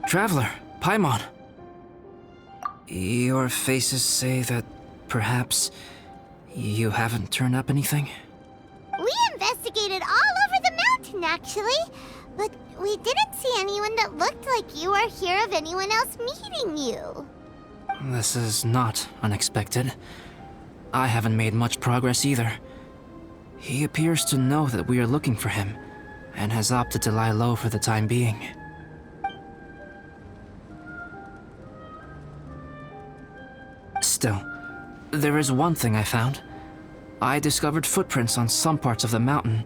Traveler, Paimon. Your faces say that perhaps you haven't turned up anything? We investigated all over the mountain, actually. But we didn't see anyone that looked like you or hear of anyone else meeting you. This is not unexpected. I haven't made much progress either. He appears to know that we are looking for him, and has opted to lie low for the time being. Still, there is one thing I found. I discovered footprints on some parts of the mountain,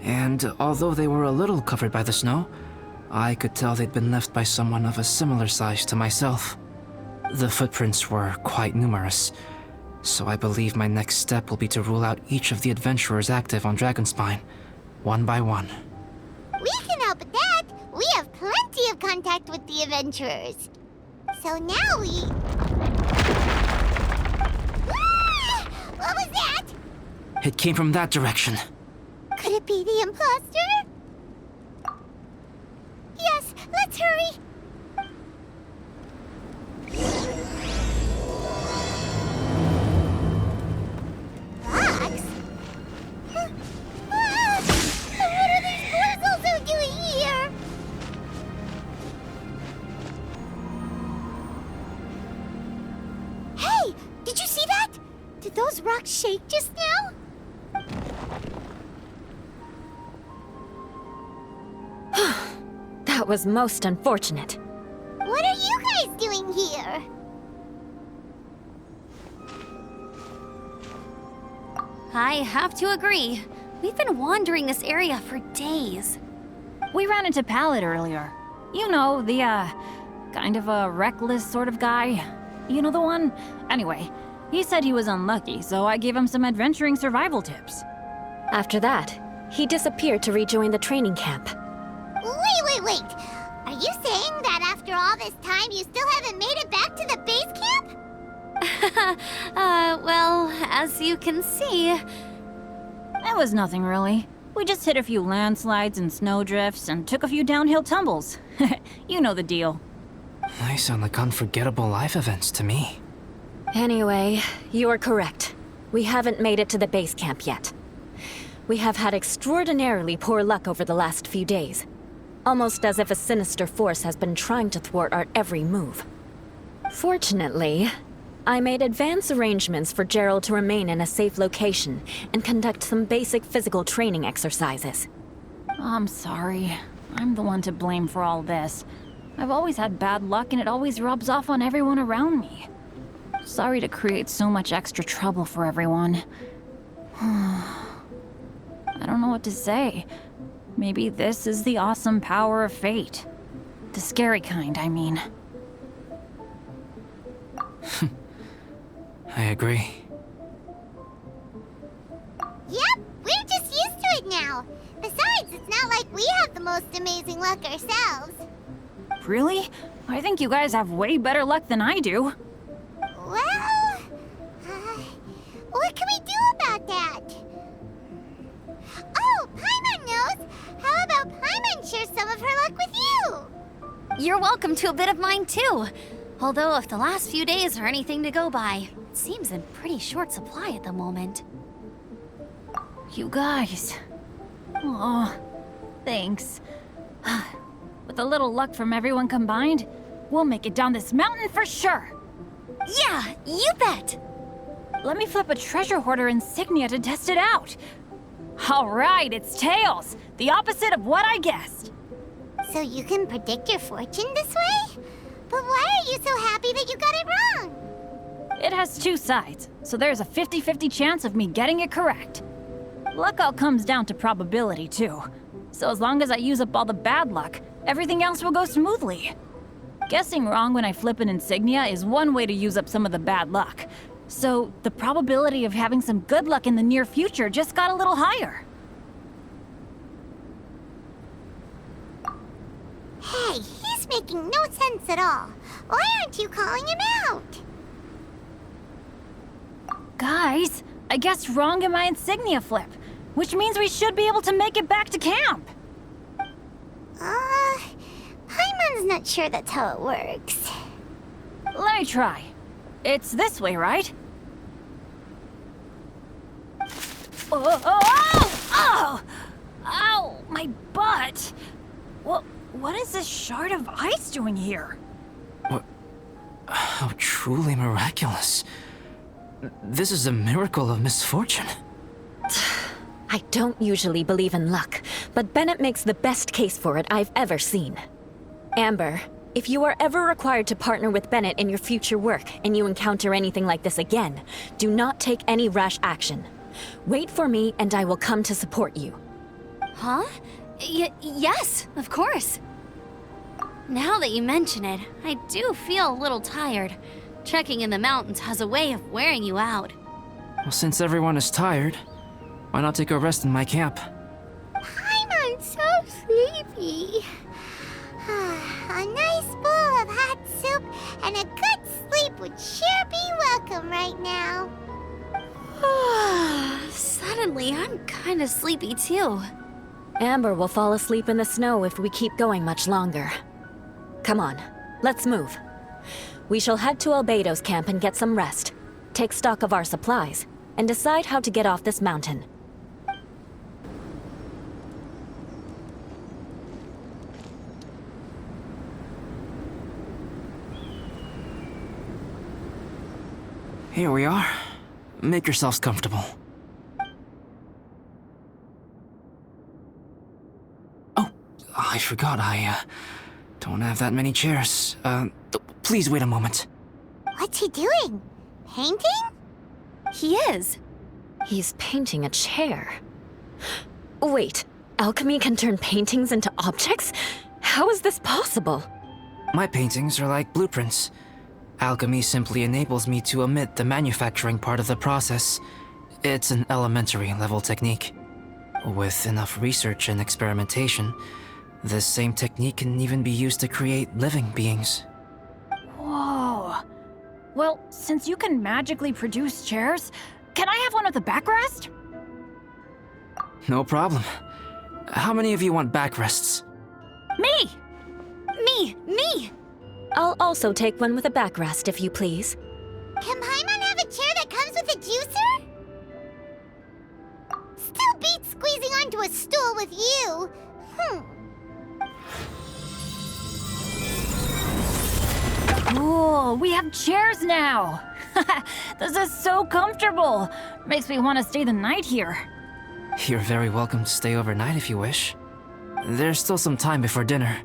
and although they were a little covered by the snow, I could tell they'd been left by someone of a similar size to myself. The footprints were quite numerous, so I believe my next step will be to rule out each of the adventurers active on Dragonspine, one by one. We can help with that. We have plenty of contact with the adventurers. So now we... Ah! What was that? It came from that direction. Could it be the imposter? Yes, let's hurry. Fox? Ah! What are these boys also doing here? Hey, did you see that? Did those rocks shake just now? That was most unfortunate. What are you guys doing here? I have to agree. We've been wandering this area for days. We ran into Pallet earlier. You know, the, kind of a reckless sort of guy. You know the one? Anyway, he said he was unlucky, so I gave him some adventuring survival tips. After that, he disappeared to rejoin the training camp. Wait. Are you saying that after all this time you still haven't made it back to the base camp? Well, as you can see... It was nothing really. We just hit a few landslides and snowdrifts and took a few downhill tumbles. You know the deal. They sound like unforgettable life events to me. Anyway, you're correct. We haven't made it to the base camp yet. We have had extraordinarily poor luck over the last few days. Almost as if a sinister force has been trying to thwart our every move. Fortunately, I made advance arrangements for Gerald to remain in a safe location and conduct some basic physical training exercises. I'm sorry. I'm the one to blame for all this. I've always had bad luck and it always rubs off on everyone around me. Sorry to create so much extra trouble for everyone. I don't know what to say. Maybe this is the awesome power of fate. The scary kind, I mean. I agree. Yep, we're just used to it now. Besides, it's not like we have the most amazing luck ourselves. Really? I think you guys have way better luck than I do. Well, what can we do about that? Oh, Paimon knows! How about Paimon share some of her luck with you? You're welcome to a bit of mine too. Although if the last few days are anything to go by, it seems in pretty short supply at the moment. You guys. Aw, thanks. With a little luck from everyone combined, we'll make it down this mountain for sure. Yeah, you bet! Let me flip a treasure hoarder insignia to test it out. All right, it's tails. The opposite of what I guessed. So you can predict your fortune this way? But why are you so happy that you got it wrong? It has two sides, so there's a 50-50 chance of me getting it correct. Luck all comes down to probability, too. So as long as I use up all the bad luck, everything else will go smoothly. Guessing wrong when I flip an insignia is one way to use up some of the bad luck. So the probability of having some good luck in the near future just got a little higher. Hey, he's making no sense at all. Why aren't you calling him out? Guys, I guessed wrong in my insignia flip, which means we should be able to make it back to camp. Paimon Paimon's not sure that's how it works. Let me try. It's this way, right? Oh, oh, oh! Oh! Ow! My butt! What is this shard of ice doing here? How truly miraculous. This is a miracle of misfortune. I don't usually believe in luck, but Bennett makes the best case for it I've ever seen. Amber, if you are ever required to partner with Bennett in your future work and you encounter anything like this again, do not take any rash action. Wait for me and I will come to support you. Huh? Yes, of course. Now that you mention it, I do feel a little tired. Trekking in the mountains has a way of wearing you out. Well, since everyone is tired, why not take a rest in my camp? Paimon's so sleepy. A nice bowl of hot soup and a good sleep would sure be welcome right now. Suddenly, I'm kind of sleepy too. Amber will fall asleep in the snow if we keep going much longer. Come on, let's move. We shall head to Albedo's camp and get some rest, take stock of our supplies, and decide how to get off this mountain. Here we are. Make yourselves comfortable. Oh, I forgot I don't have that many chairs. Please wait a moment. What's he doing? Painting? He is. He's painting a chair. Wait, alchemy can turn paintings into objects? How is this possible? My paintings are like blueprints. Alchemy simply enables me to omit the manufacturing part of the process. It's an elementary level technique. With enough research and experimentation, this same technique can even be used to create living beings. Whoa. Well, since you can magically produce chairs, can I have one with a backrest? No problem. How many of you want backrests? Me! Me! I'll also take one with a backrest, if you please. Can Paimon have a chair that comes with a juicer? Still beats squeezing onto a stool with you. Cool, we have chairs now! This is so comfortable! Makes me want to stay the night here. You're very welcome to stay overnight if you wish. There's still some time before dinner.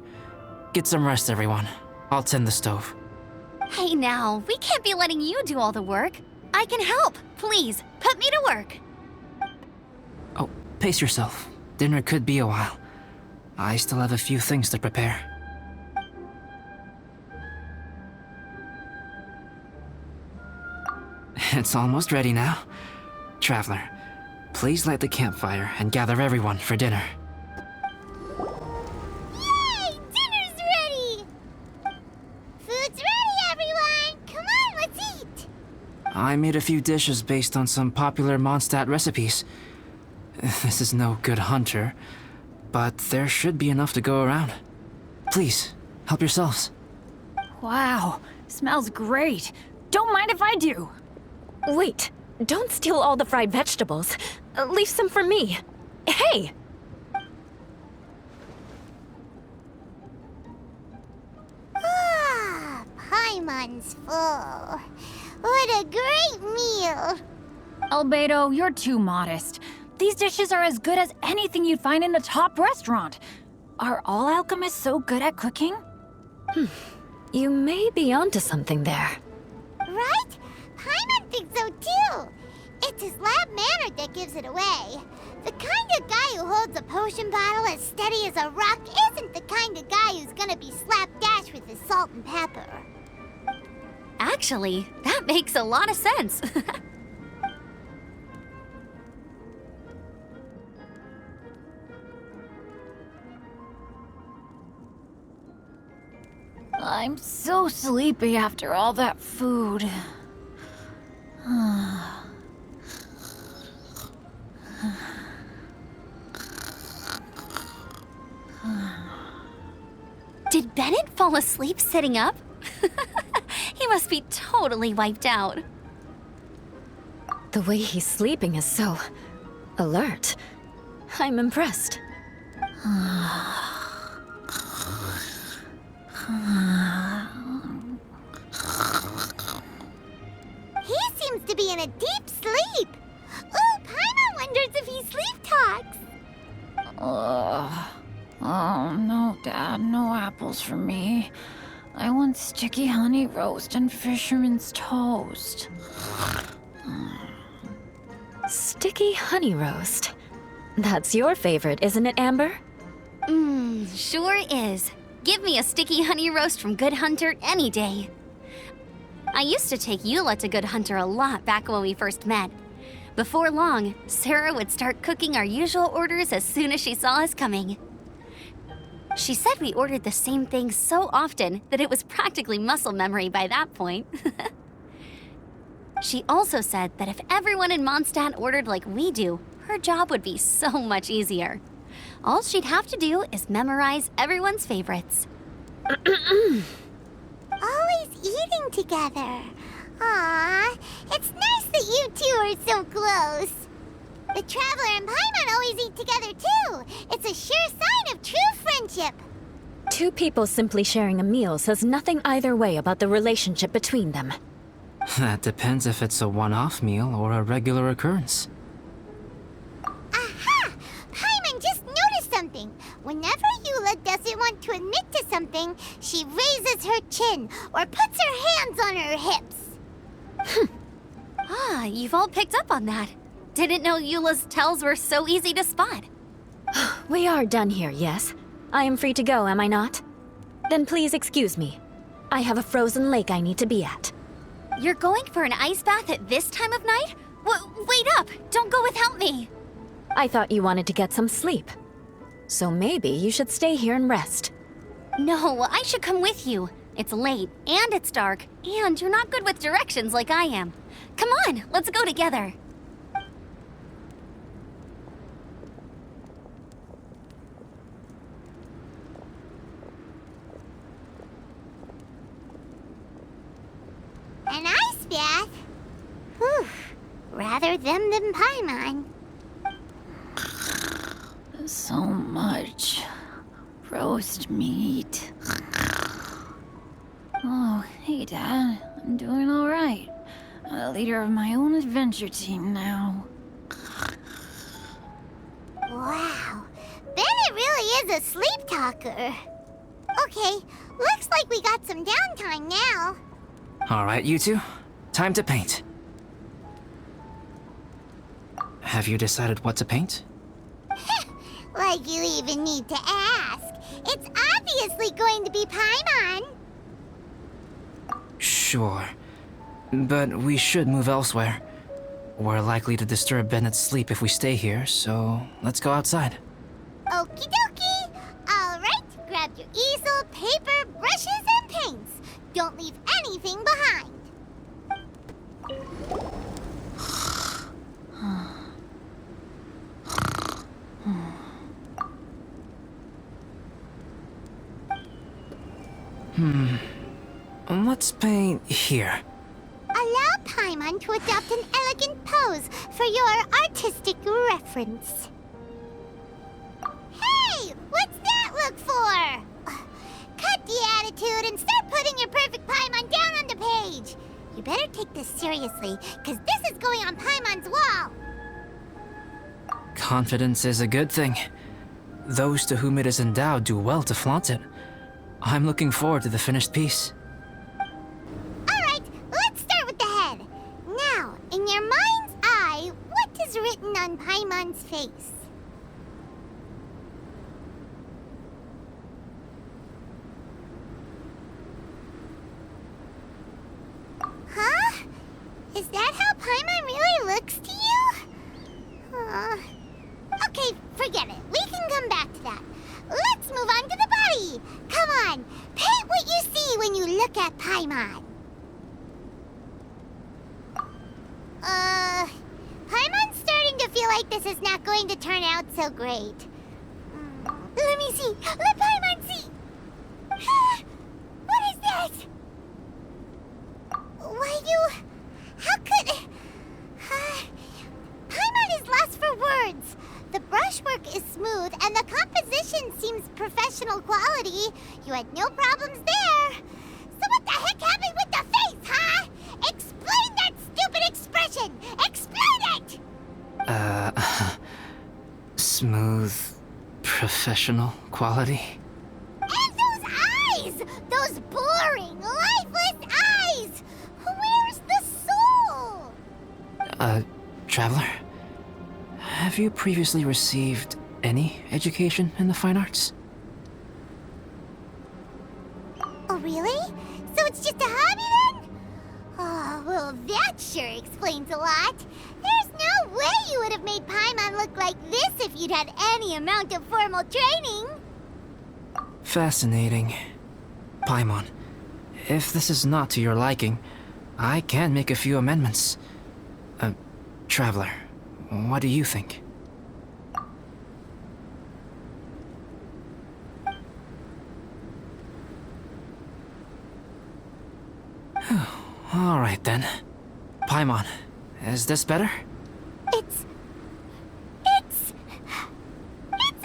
Get some rest, everyone. I'll tend the stove. Hey now, we can't be letting you do all the work. I can help. Please, put me to work. Oh, pace yourself. Dinner could be a while. I still have a few things to prepare. It's almost ready now. Traveler, please light the campfire and gather everyone for dinner. Yay! Dinner's ready! Food's ready, everyone! Come on, let's eat! I made a few dishes based on some popular Mondstadt recipes. This is no good hunter, but there should be enough to go around. Please, help yourselves. Wow, smells great. Don't mind if I do. Wait, don't steal all the fried vegetables. Leave some for me. Hey! Paimon's full. What a great meal! Albedo, you're too modest. These dishes are as good as anything you'd find in a top restaurant. Are all alchemists so good at cooking? You may be onto something there. Right? Paimon thinks so too. It's his lab manner that gives it away. The kind of guy who holds a potion bottle as steady as a rock isn't the kind of guy who's gonna be slapdash with his salt and pepper. Actually, that makes a lot of sense. I'm so sleepy after all that food. Did Bennett fall asleep sitting up? He must be totally wiped out. The way he's sleeping is so alert. I'm impressed. He seems to be in a deep sleep. Ooh, Paimon wonders if he sleep talks. Oh, no, Dad, no apples for me. I want sticky honey roast and fisherman's toast. Sticky honey roast. That's your favorite, isn't it, Amber? Sure is. Give me a sticky honey roast from Good Hunter any day. I used to take Eula to Good Hunter a lot back when we first met. Before long, Sarah would start cooking our usual orders as soon as she saw us coming. She said we ordered the same thing so often that it was practically muscle memory by that point. She also said that if everyone in Mondstadt ordered like we do, her job would be so much easier. All she'd have to do is memorize everyone's favorites. Always eating together. Aww, it's nice that you two are so close. The Traveler and Paimon always eat together too. It's a sure sign of true friendship. Two people simply sharing a meal says nothing either way about the relationship between them. That depends if it's a one-off meal or a regular occurrence. Aha! Paimon just noticed something. Whenever Eula doesn't want to admit to something, she raises her chin or puts her hands on her hips. Ah, you've all picked up on that. Didn't know Eula's tells were so easy to spot. We are done here, yes? I am free to go, am I not? Then please excuse me. I have a frozen lake I need to be at. You're going for an ice bath at this time of night? Wait up! Don't go without me! I thought you wanted to get some sleep. So maybe you should stay here and rest. No, I should come with you. It's late, and it's dark, and you're not good with directions like I am. Come on, let's go together. An ice bath? Whew. Rather them than Paimon. So much roast meat. Oh, hey, Dad. I'm doing all right. I'm the leader of my own adventure team now. Wow. Bennett really is a sleep talker. Okay, looks like we got some downtime now. All right, you two. Time to paint. Have you decided what to paint? Like you even need to ask. It's obviously going to be Paimon. Sure. But we should move elsewhere. We're likely to disturb Bennett's sleep if we stay here, so let's go outside. Okie dokie. All right, grab your easel, paper, brushes, and paints. Don't leave anything behind. Let's paint here. Allow Paimon to adopt an elegant pose for your artistic reference. Hey, what's that look for? Cut the attitude and start putting your perfect Paimon down on the page. You better take this seriously, because this is going on Paimon's wall. Confidence is a good thing. Those to whom it is endowed do well to flaunt it. I'm looking forward to the finished piece. Alright, let's start with the head. Now, in your mind's eye, what is written on Paimon's face? Huh? Is that how Paimon really looks to you? Okay, forget it. We can come back to that. Let's move on to the body. Come on, paint what you see when you look at Paimon. Paimon's starting to feel like this is not going to turn out so great. Let me see. Let Paimon see. it! Why you... How could... Paimon is lost for words. The brushwork is smooth, and the composition seems professional quality. You had no problems there. So what the heck happened with the face, huh? Explain that stupid expression! Explain it! Smooth, professional quality? And those eyes! Those boring, lifeless eyes! Where's the soul? Traveler? Have you previously received any education in the fine arts? Oh, really? So it's just a hobby then? Oh, well, that sure explains a lot. There's no way you would have made Paimon look like this if you'd had any amount of formal training. Fascinating. Paimon, if this is not to your liking, I can make a few amendments. Traveler, what do you think? All right then. Paimon, is this better? It's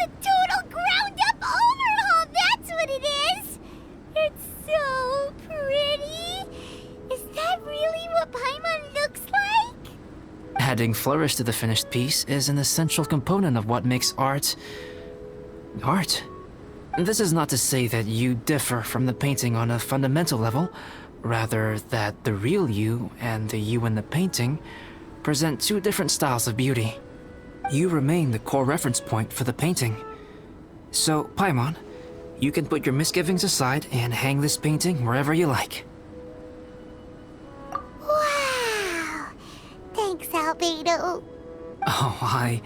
a total ground-up overhaul, that's what it is! It's so pretty! Is that really what Paimon looks like? Adding flourish to the finished piece is an essential component of what makes art... art. This is not to say that you differ from the painting on a fundamental level, rather that the real you and the you in the painting present two different styles of beauty. You remain the core reference point for the painting. So, Paimon, you can put your misgivings aside and hang this painting wherever you like. Wow! Thanks, Albedo. Oh, I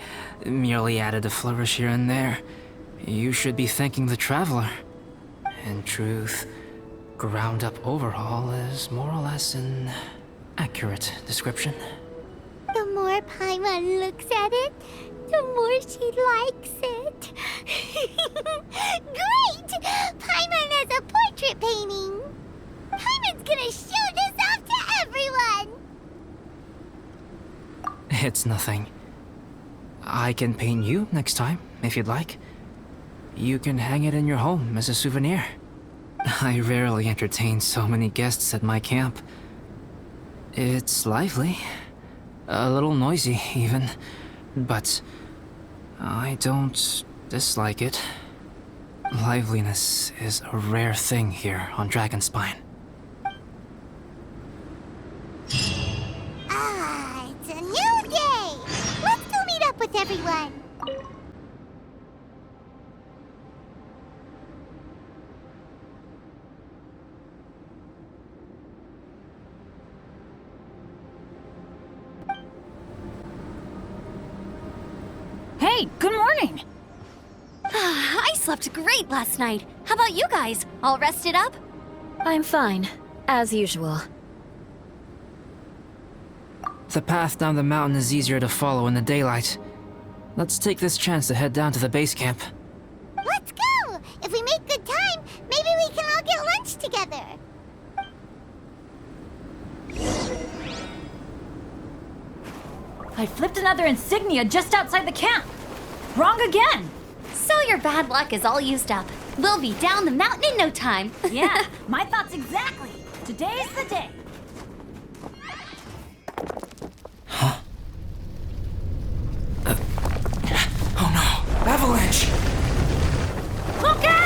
merely added a flourish here and there. You should be thanking the Traveler. In truth, ground-up overhaul is more or less an accurate description. The more Paimon looks at it, the more she likes it. Great! Paimon has a portrait painting. Paimon's gonna show this off to everyone. It's nothing. I can paint you next time, if you'd like. You can hang it in your home as a souvenir. I rarely entertain so many guests at my camp. It's lively. A little noisy, even. But I don't dislike it. Liveliness is a rare thing here on Dragonspine. Ah, it's a new day. Let's go meet up with everyone. Hey, good morning! I slept great last night. How about you guys? All rested up? I'm fine, as usual. The path down the mountain is easier to follow in the daylight. Let's take this chance to head down to the base camp. Let's go. If we make good time, maybe we can all get lunch together. I flipped another insignia just outside the camp! Wrong again! So your bad luck is all used up. We'll be down the mountain in no time. Yeah, my thoughts exactly. Today's the day. Oh no! Avalanche! Look out!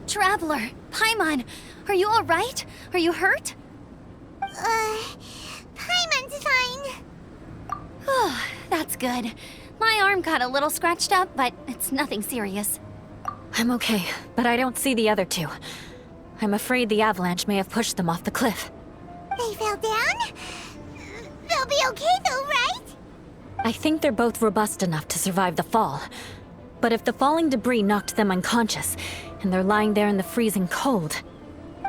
Traveler, Paimon, are you all right? Are you hurt? Paimon's fine. Oh, that's good. My arm got a little scratched up, but it's nothing serious. I'm okay, but I don't see the other two. I'm afraid the avalanche may have pushed them off the cliff. They fell down? They'll be okay though, right? I think they're both robust enough to survive the fall. But if the falling debris knocked them unconscious, and they're lying there in the freezing cold,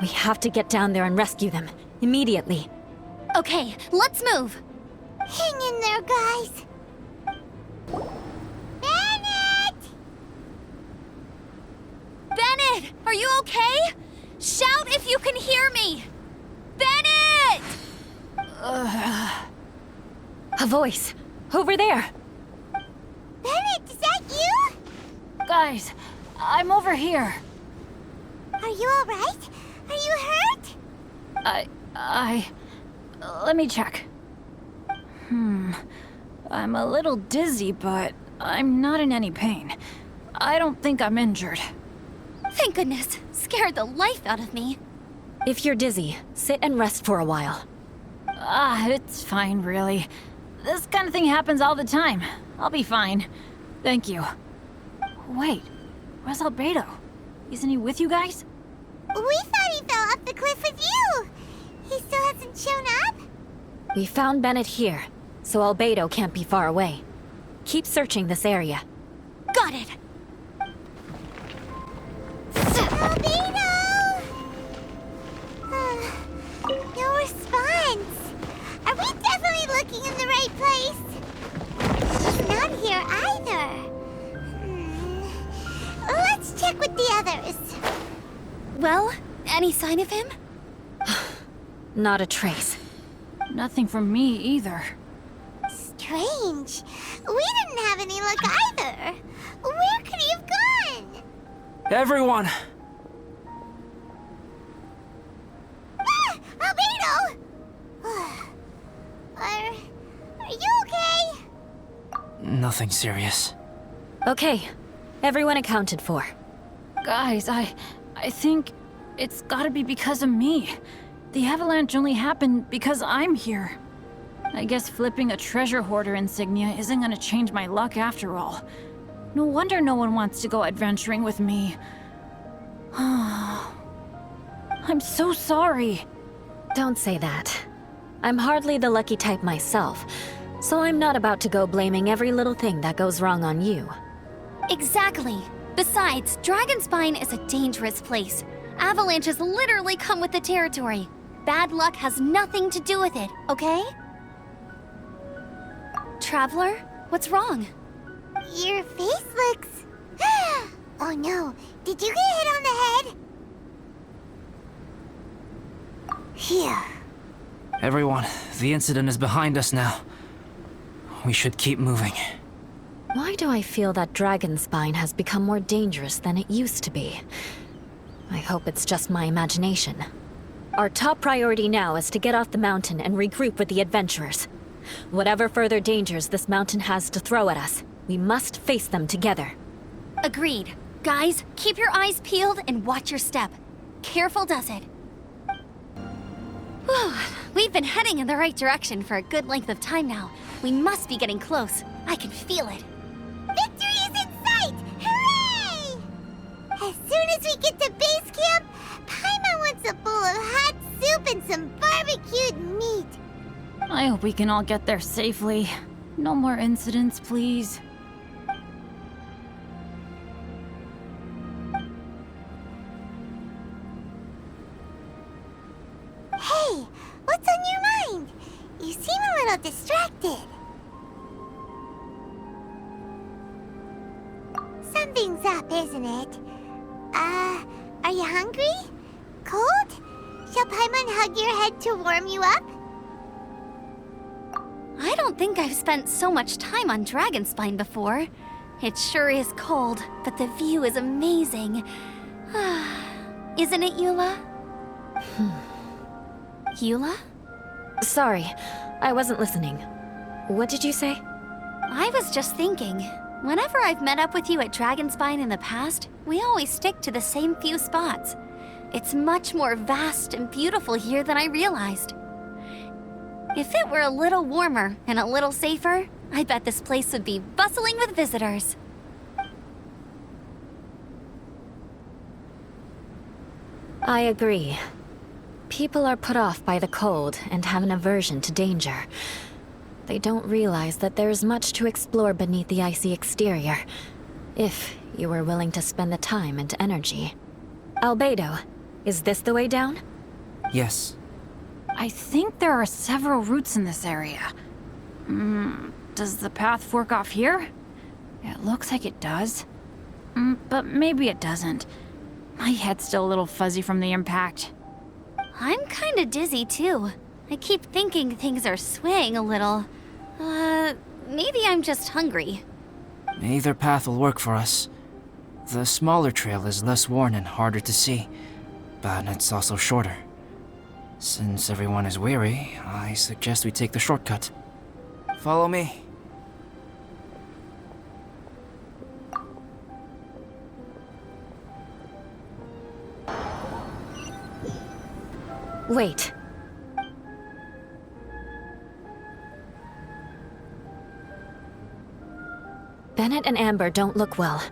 we have to get down there and rescue them, immediately. Okay, let's move. Hang in there, guys. Bennett! Bennett, are you okay? Shout if you can hear me! Bennett! A voice! Over there! Bennett, is that you? Guys, I'm over here. Are you alright? Are you hurt? Let me check. I'm a little dizzy, but I'm not in any pain. I don't think I'm injured. Thank goodness. Scared the life out of me. If you're dizzy, sit and rest for a while. It's fine, really. This kind of thing happens all the time. I'll be fine. Thank you. Wait, where's Albedo? Isn't he with you guys? We thought he fell off the cliff with you. He still hasn't shown up? We found Bennett here, so Albedo can't be far away. Keep searching this area. Got it. Albedo! No response. Are we definitely looking in the right place? He's not here either. Let's check with the others. Well, any sign of him? Not a trace. Nothing from me either. Strange. We didn't have any luck either. Where could he have gone? Everyone! Albedo! Are you okay? Nothing serious. Okay, everyone accounted for. Guys, I think it's gotta be because of me. The avalanche only happened because I'm here. I guess flipping a treasure hoarder insignia isn't gonna change my luck after all. No wonder no one wants to go adventuring with me. I'm so sorry. Don't say that. I'm hardly the lucky type myself, so I'm not about to go blaming every little thing that goes wrong on you. Exactly. Besides, Dragonspine is a dangerous place. Avalanches literally come with the territory. Bad luck has nothing to do with it, okay? Traveler, what's wrong? Your face looks... Oh no, did you get hit on the head? Phew. Everyone, the incident is behind us now. We should keep moving. Why do I feel that Dragonspine has become more dangerous than it used to be? I hope it's just my imagination. Our top priority now is to get off the mountain and regroup with the adventurers. Whatever further dangers this mountain has to throw at us, we must face them together. Agreed. Guys, keep your eyes peeled and watch your step. Careful does it. Whew, we've been heading in the right direction for a good length of time now. We must be getting close. I can feel it. Victory is in sight! Hooray! As soon as we get to base camp, Paimon wants a bowl of hot soup and some barbecued meat. I hope we can all get there safely. No more incidents, please. Hey, what's on your mind? You seem a little distracted. Something's up, isn't it? Are you hungry? Cold? Shall Paimon hug your head to warm you up? I don't think I've spent so much time on Dragonspine before. It sure is cold, but the view is amazing. Isn't it, Eula? Eula? Sorry, I wasn't listening. What did you say? I was just thinking, whenever I've met up with you at Dragonspine in the past, we always stick to the same few spots. It's much more vast and beautiful here than I realized. If it were a little warmer and a little safer, I bet this place would be bustling with visitors. I agree. People are put off by the cold and have an aversion to danger. They don't realize that there's much to explore beneath the icy exterior. If you were willing to spend the time and energy. Albedo, is this the way down? Yes. I think there are several routes in this area. Does the path fork off here? It looks like it does. But maybe it doesn't. My head's still a little fuzzy from the impact. I'm kinda dizzy too. I keep thinking things are swaying a little. Maybe I'm just hungry. Either path will work for us. The smaller trail is less worn and harder to see, but it's also shorter. Since everyone is weary, I suggest we take the shortcut. Follow me. Wait. Bennett and Amber don't look well.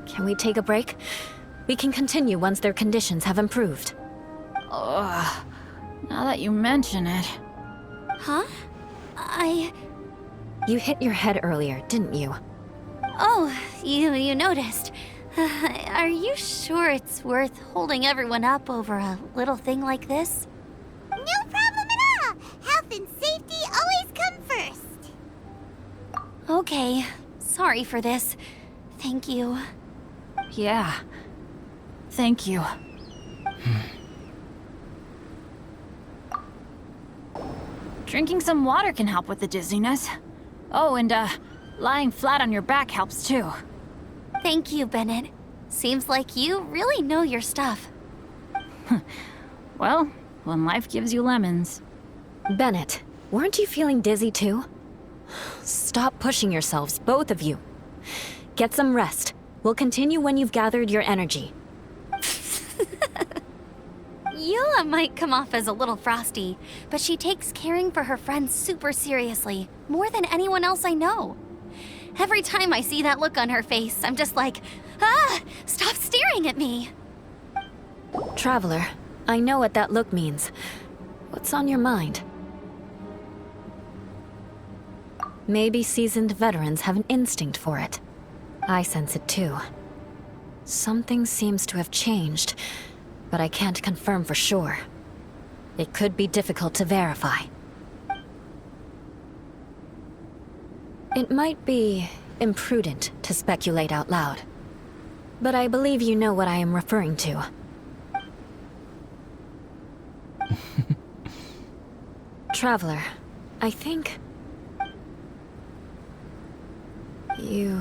Can we take a break? We can continue once their conditions have improved. Ugh. Now that you mention it. Huh? You hit your head earlier, didn't you? Oh, you noticed. Are you sure it's worth holding everyone up over a little thing like this? No problem at all! Health and safety always come first! Okay. Sorry for this. Thank you. Yeah. Thank you. Drinking some water can help with the dizziness. Oh, and lying flat on your back helps too. Thank you, Bennett. Seems like you really know your stuff. Well, when life gives you lemons. Bennett, weren't you feeling dizzy too? Stop pushing yourselves, both of you. Get some rest. We'll continue when you've gathered your energy. Eula might come off as a little frosty, but she takes caring for her friends super seriously, more than anyone else I know. Every time I see that look on her face, I'm just like, stop staring at me! Traveler, I know what that look means. What's on your mind? Maybe seasoned veterans have an instinct for it. I sense it too. Something seems to have changed, but I can't confirm for sure. It could be difficult to verify. It might be imprudent to speculate out loud, but I believe you know what I am referring to. Traveler, I think... you...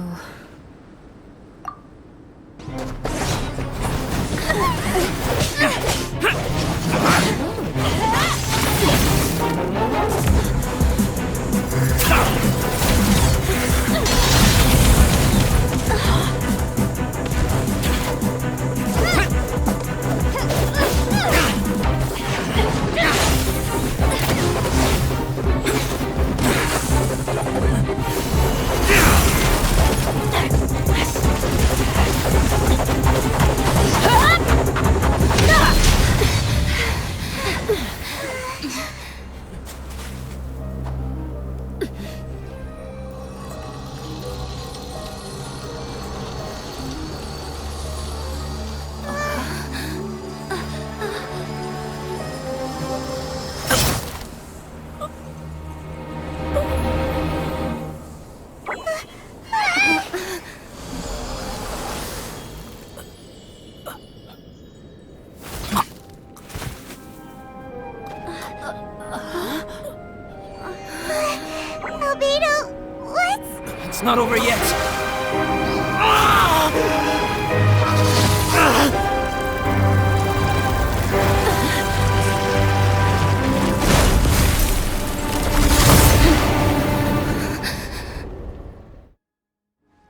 Albedo, what's... It's not over yet.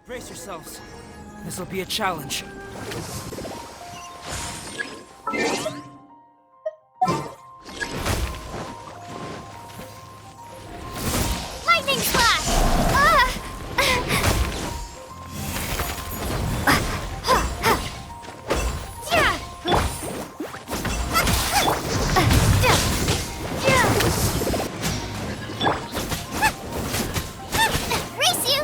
Brace yourselves. This will be a challenge. Lightning slash! Race you!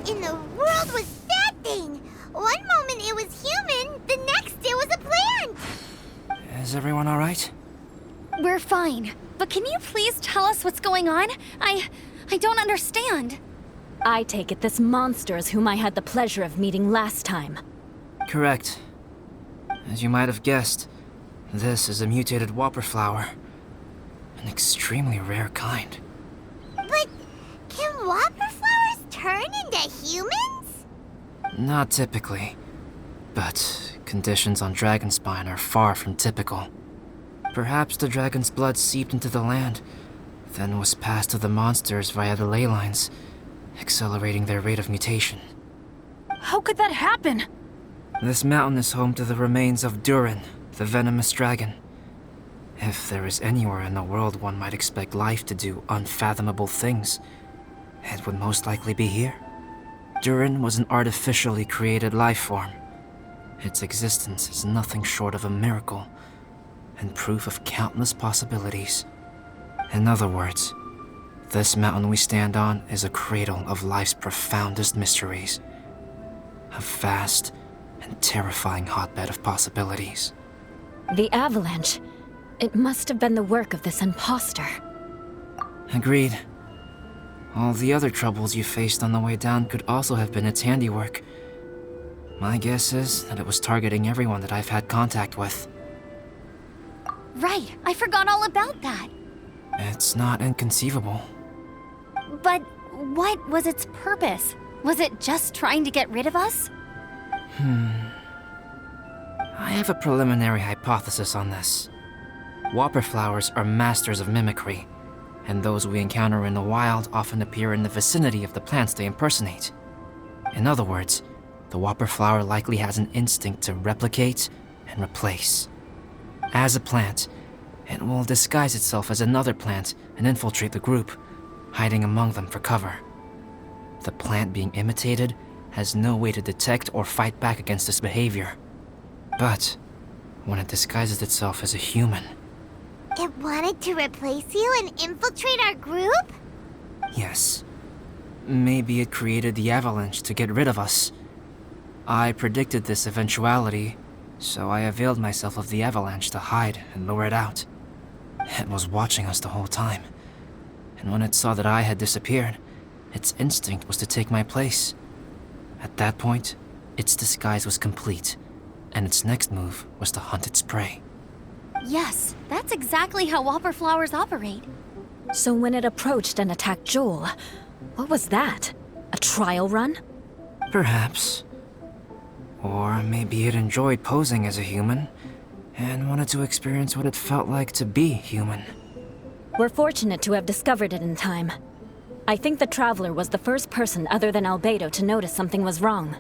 What in the world was that thing? One moment it was human, the next it was a plant! Is everyone alright? We're fine. But can you please tell us what's going on? I don't understand. I take it this monster is whom I had the pleasure of meeting last time. Correct. As you might have guessed, this is a mutated whopper flower. An extremely rare kind. But can whopper flowers turn into humans? Not typically, but conditions on Dragonspine are far from typical. Perhaps the dragon's blood seeped into the land, then was passed to the monsters via the ley lines, accelerating their rate of mutation. How could that happen? This mountain is home to the remains of Durin, the venomous dragon. If there is anywhere in the world one might expect life to do unfathomable things, it would most likely be here. Durin was an artificially created life form. Its existence is nothing short of a miracle, and proof of countless possibilities. In other words, this mountain we stand on is a cradle of life's profoundest mysteries. A vast and terrifying hotbed of possibilities. The avalanche. It must have been the work of this imposter. Agreed. All the other troubles you faced on the way down could also have been its handiwork. My guess is that it was targeting everyone that I've had contact with. Right, I forgot all about that. It's not inconceivable. But what was its purpose? Was it just trying to get rid of us? I have a preliminary hypothesis on this. Whopper flowers are masters of mimicry, and those we encounter in the wild often appear in the vicinity of the plants they impersonate. In other words, the whopper flower likely has an instinct to replicate and replace. As a plant, it will disguise itself as another plant and infiltrate the group, hiding among them for cover. The plant being imitated has no way to detect or fight back against this behavior. But when it disguises itself as a human... It wanted to replace you and infiltrate our group? Yes. Maybe it created the avalanche to get rid of us. I predicted this eventuality, so I availed myself of the avalanche to hide and lure it out. It was watching us the whole time, and when it saw that I had disappeared, its instinct was to take my place. At that point, its disguise was complete, and its next move was to hunt its prey. Yes, that's exactly how whopper flowers operate. So when it approached and attacked Joel, what was that? A trial run? Perhaps. Or maybe it enjoyed posing as a human, and wanted to experience what it felt like to be human. We're fortunate to have discovered it in time. I think the Traveler was the first person other than Albedo to notice something was wrong.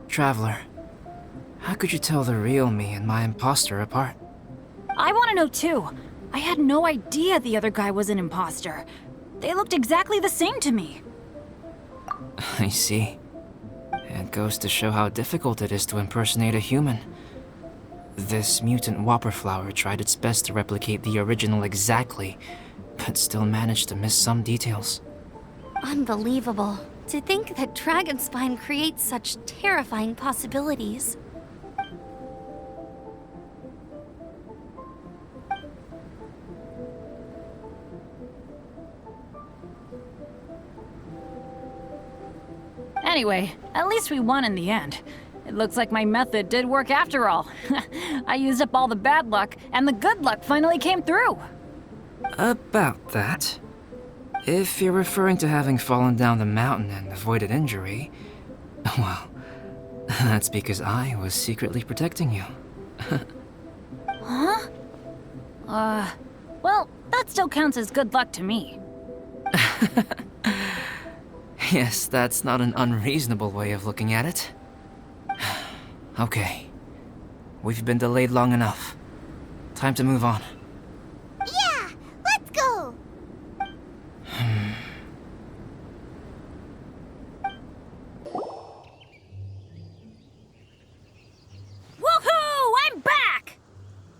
Traveler, how could you tell the real me and my imposter apart? I want to know too. I had no idea the other guy was an imposter. They looked exactly the same to me. I see. It goes to show how difficult it is to impersonate a human. This mutant whopper flower tried its best to replicate the original exactly, but still managed to miss some details. Unbelievable. To think that Dragonspine creates such terrifying possibilities. Anyway, at least we won in the end. It looks like my method did work after all. I used up all the bad luck, and the good luck finally came through. About that. If you're referring to having fallen down the mountain and avoided injury, well, that's because I was secretly protecting you. Huh? Well, that still counts as good luck to me. Yes, that's not an unreasonable way of looking at it. Okay. We've been delayed long enough. Time to move on. Yeah, let's go! Woohoo! I'm back!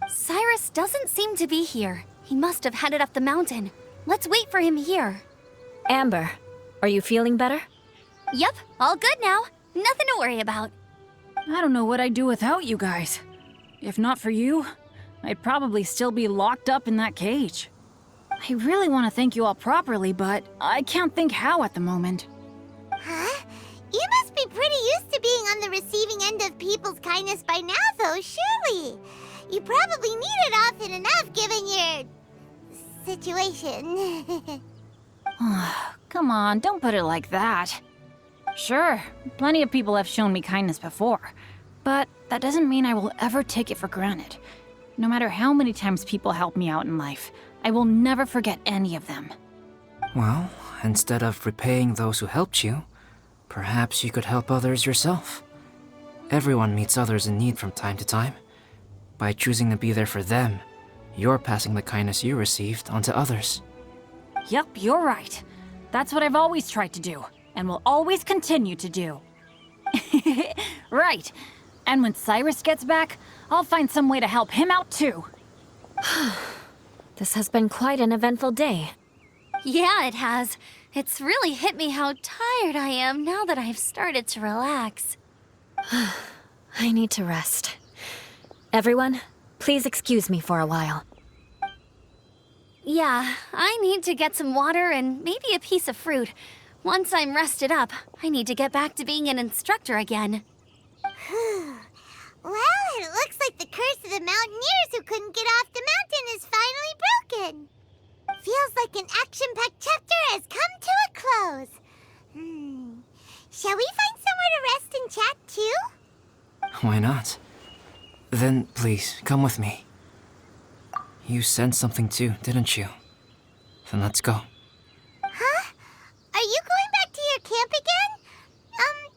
Cyrus doesn't seem to be here. He must have headed up the mountain. Let's wait for him here. Amber, are you feeling better? Yep, all good now. Nothing to worry about. I don't know what I'd do without you guys. If not for you, I'd probably still be locked up in that cage. I really want to thank you all properly, but I can't think how at the moment. Huh? You must be pretty used to being on the receiving end of people's kindness by now, though, surely. You probably need it often enough, given your situation. Come on, don't put it like that. Sure, plenty of people have shown me kindness before, but that doesn't mean I will ever take it for granted. No matter how many times people help me out in life, I will never forget any of them. Well, instead of repaying those who helped you, perhaps you could help others yourself. Everyone meets others in need from time to time. By choosing to be there for them, you're passing the kindness you received on to others. Yep, you're right. That's what I've always tried to do, and will always continue to do. Right. And when Cyrus gets back, I'll find some way to help him out too. This has been quite an eventful day. Yeah, it has. It's really hit me how tired I am now that I've started to relax. I need to rest. Everyone, please excuse me for a while. Yeah, I need to get some water and maybe a piece of fruit. Once I'm rested up, I need to get back to being an instructor again. Well, it looks like the curse of the mountaineers who couldn't get off the mountain is finally broken. Feels like an action-packed chapter has come to a close. Shall we find somewhere to rest and chat too? Why not? Then please, come with me. You sensed something too, didn't you? Then let's go. Huh? Are you going back to your camp again?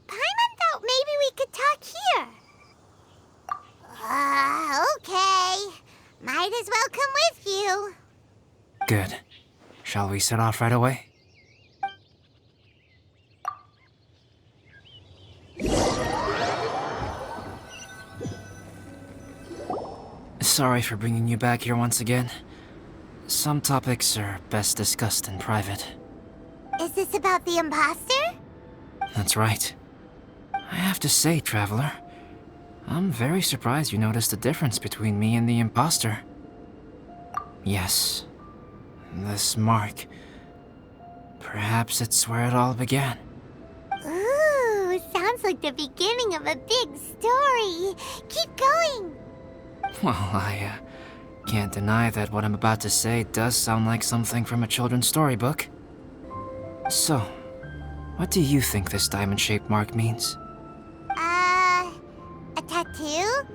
Paimon thought maybe we could talk here. Okay. Might as well come with you. Good. Shall we set off right away? Sorry for bringing you back here once again. Some topics are best discussed in private. Is this about the imposter? That's right. I have to say, Traveler, I'm very surprised you noticed the difference between me and the imposter. Yes, this mark. Perhaps it's where it all began. Ooh, sounds like the beginning of a big story. Keep going. Well, I can't deny that what I'm about to say does sound like something from a children's storybook. So, what do you think this diamond-shaped mark means? A tattoo?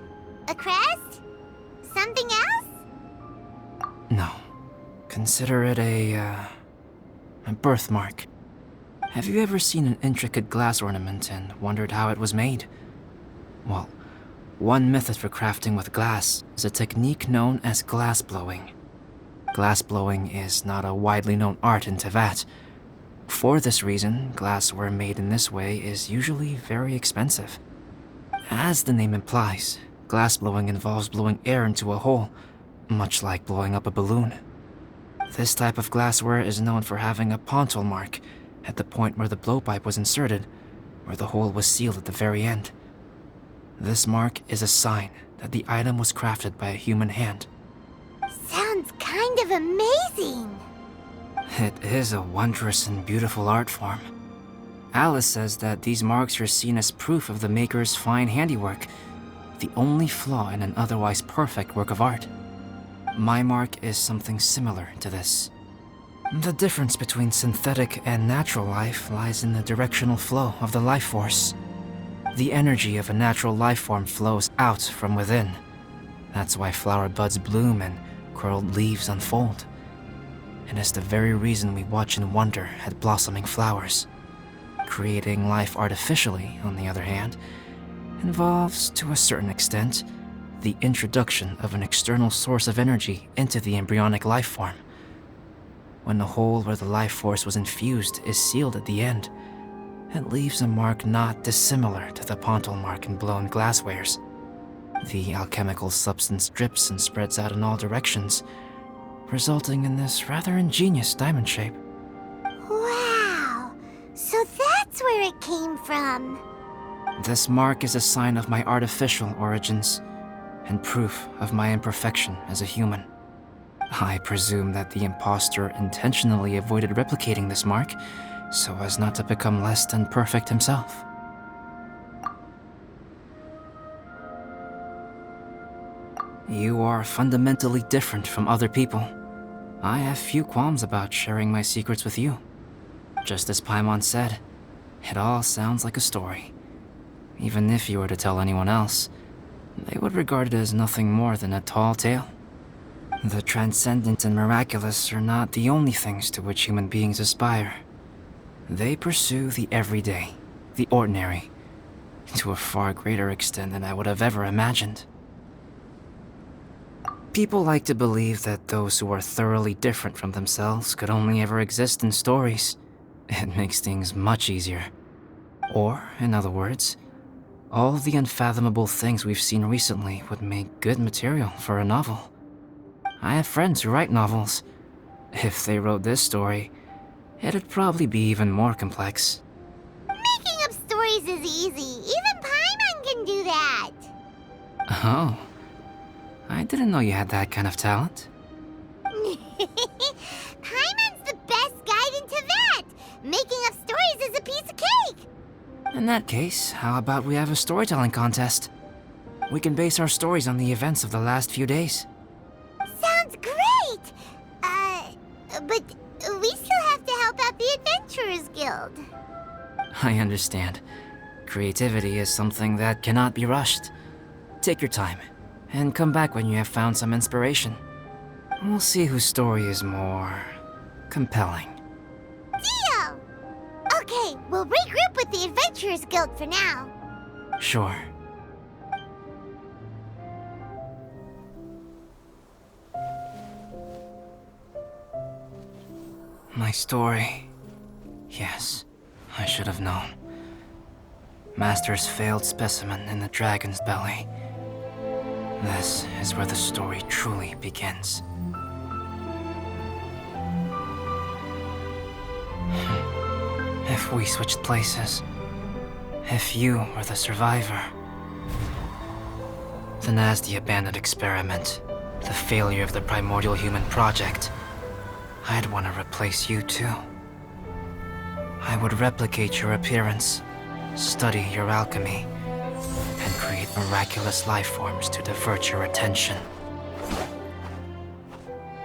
A crest? Something else? No. Consider it a birthmark. Have you ever seen an intricate glass ornament and wondered how it was made? Well, one method for crafting with glass is a technique known as glass blowing. Glass blowing is not a widely known art in Teyvat. For this reason, glassware made in this way is usually very expensive. As the name implies, glass blowing involves blowing air into a hole, much like blowing up a balloon. This type of glassware is known for having a pontal mark at the point where the blowpipe was inserted, where the hole was sealed at the very end. This mark is a sign that the item was crafted by a human hand. Sounds kind of amazing. It is a wondrous and beautiful art form. Alice says that these marks are seen as proof of the maker's fine handiwork, the only flaw in an otherwise perfect work of art. My mark is something similar to this. The difference between synthetic and natural life lies in the directional flow of the life force. The energy of a natural life form flows out from within. That's why flower buds bloom and curled leaves unfold. It is the very reason we watch and wonder at blossoming flowers. Creating life artificially, on the other hand, involves, to a certain extent, the introduction of an external source of energy into the embryonic life form. When the hole where the life force was infused is sealed at the end, it leaves a mark not dissimilar to the pontal mark in blown glasswares. The alchemical substance drips and spreads out in all directions, resulting in this rather ingenious diamond shape. Wow. So that's where it came from. This mark is a sign of my artificial origins, and proof of my imperfection as a human. I presume that the impostor intentionally avoided replicating this mark, so as not to become less than perfect himself. You are fundamentally different from other people. I have few qualms about sharing my secrets with you. Just as Paimon said, it all sounds like a story. Even if you were to tell anyone else, they would regard it as nothing more than a tall tale. The transcendent and miraculous are not the only things to which human beings aspire. They pursue the everyday, the ordinary, to a far greater extent than I would have ever imagined. People like to believe that those who are thoroughly different from themselves could only ever exist in stories. It makes things much easier. Or, in other words, all the unfathomable things we've seen recently would make good material for a novel. I have friends who write novels. If they wrote this story, it'd probably be even more complex. Making up stories is easy. Even Paimon can do that. Oh. I didn't know you had that kind of talent. Paimon's the best guide into that. Making up stories is a piece of cake. In that case, how about we have a storytelling contest? We can base our stories on the events of the last few days. Sounds great! But we still have to help out the Adventurers Guild. I understand. Creativity is something that cannot be rushed. Take your time, and come back when you have found some inspiration. We'll see whose story is more compelling. Deal! Okay, we'll regroup with the Adventurers Guild for now. Sure. My story. Yes, I should have known. Master's failed specimen in the dragon's belly. This is where the story truly begins. If we switched places, if you were the survivor, then as the abandoned experiment, the failure of the primordial human project, I'd want to replace you too. I would replicate your appearance, study your alchemy, and create miraculous life forms to divert your attention.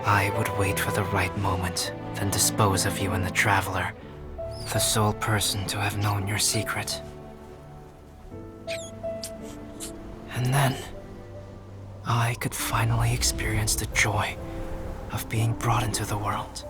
I would wait for the right moment, then dispose of you in the Traveler, the sole person to have known your secret. And then, I could finally experience the joy of being brought into the world.